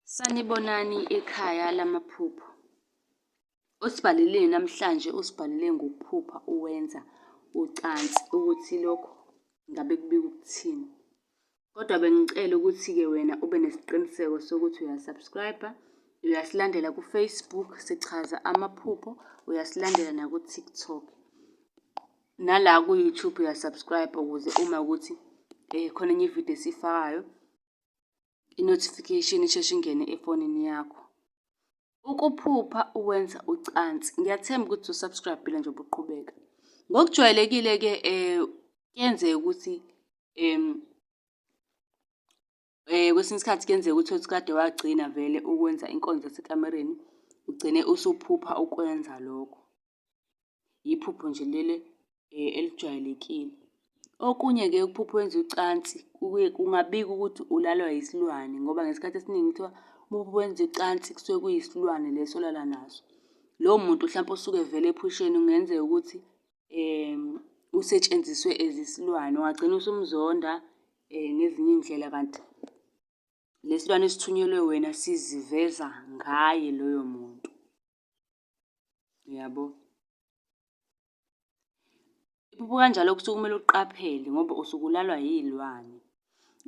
Sanibonani ekhaya lamaphupho. Usibhaleleni namhlanje, usibhalele ngokuphupha uwenza ucansi ukuthi lokho ngabe kubika ukuthini. Kodwa bengicela ukuthi-ke wena ube nesiqiniseko sokuthi uya-subscribe-a, uyasilandela ku-Facebook sichaza amaphupho, uyasilandela naku-TikTok. Nala ku-YouTube uya-subscribe-a ukuze uma ukuthi khona enye ividiyo esiyifakayo, i-notification isheshe ingene efonini yakho. Ukuphupha uwenza ucansi. Ngiyathemba ukuthi u-subscribe-ile njengoba uqhubeka. Ngokujwayelekile-ke kuyenzeka ukuthi kwesinye isikhathi kuyenzeka ukuthi kade wagcina vele ukwenza inkonzo yasekamereni, ugcine usuphupha ukwenza lokho. Iphupho nje lele elijwayelekile. Okunye-ke ukuphupha wenza ucansi kungabika ukuthi ulalwa yisilwane ngoba ngesikhathi esiningi kuthiwa uma wenza ucansi kusuke kuyisilwane leso olala naso. Lowo muntu hlampe usuke vele ephusheni, kungenzeka ukuthi usetshenziswe as isilwane, ungagcina usumzonda ngezinye iy'ndlela kanti le silwane esithunyelwe wena siziveza ngaye loyo muntu. Uyabo? Iphupho kanjalo kusuke kumele uqaphele ngoba usuke ulalwa yiy'lwane.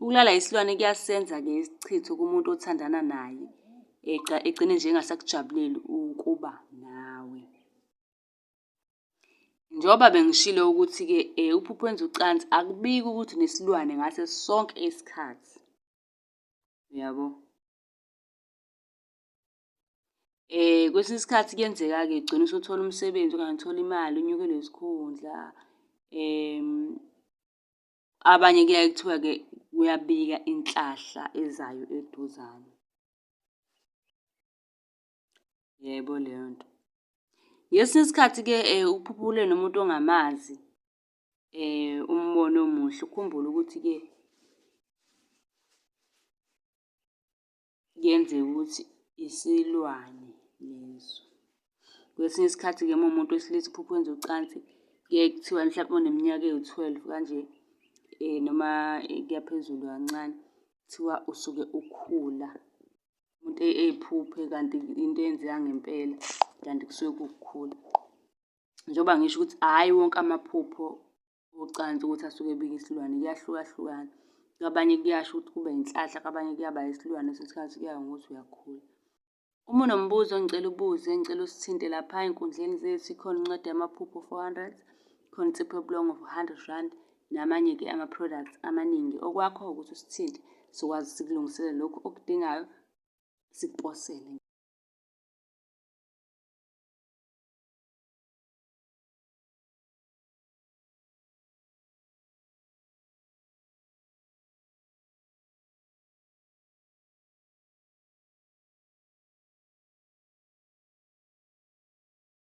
Ukulala yisilwane kuyasenza-ke isichitho kumuntu othandana naye, egcine nje engasakujabuleli ukuba nawe. Njengoba bengishilo ukuthi-ke ukuphupha wenza ucansi akubiki ukuthi unesilwane ngaso sonke isikhathi. Uyabo? Kwesinye isikhathi kuyenzeka-ke ugcine usuthola umsebenzi okanye uthola imali, unyukelwe isikhundla. Abanye kuyaye kuthiwa-ke kuyabika inhlahla ezayo eduzane. Yebo leyo nto. Ngesinye isikhathi-ke ukuphupha ulele nomuntu ongamazi umbono omuhle, ukhumbule ukuthi-ke kuyenzeka ukuthi isilwane leso. Kwesinye isikhathi-ke uma uwumuntu wesilisa uphupha wenza ucansi, kuyaye kuthiwa mhlampe uma uneminyaka ewu-12 kanje noma kuya phezulu kancane, kuthiwa usuke ukhula. Umuntu ey'phuphe kanti into eyenzeka ngempela kanti kusuke kuwukukhula. Njengoba ngisho ukuthi hhayi wonke amaphupho ocansi ukuthi asuke ebika isilwane, kuyahlukahlukana. Kwabanye kuyasho ukuthi kube yinhlahla, kwabanye kuyaba isilwane, kwesinye isikhathi kuya ngokuthi uyakhula. Uma unombuzo ngicela ubuze, ngicela usithinte lapha ey'nkundleni zethu. Ikhona incwadi yamaphupho 400, ikhona insipho yobulongo for R100 namanye-ke ama-products amaningi. Okwakho ukuthi usithinte sikwazi sikulungisele lokhu okudingayo, sikuposele.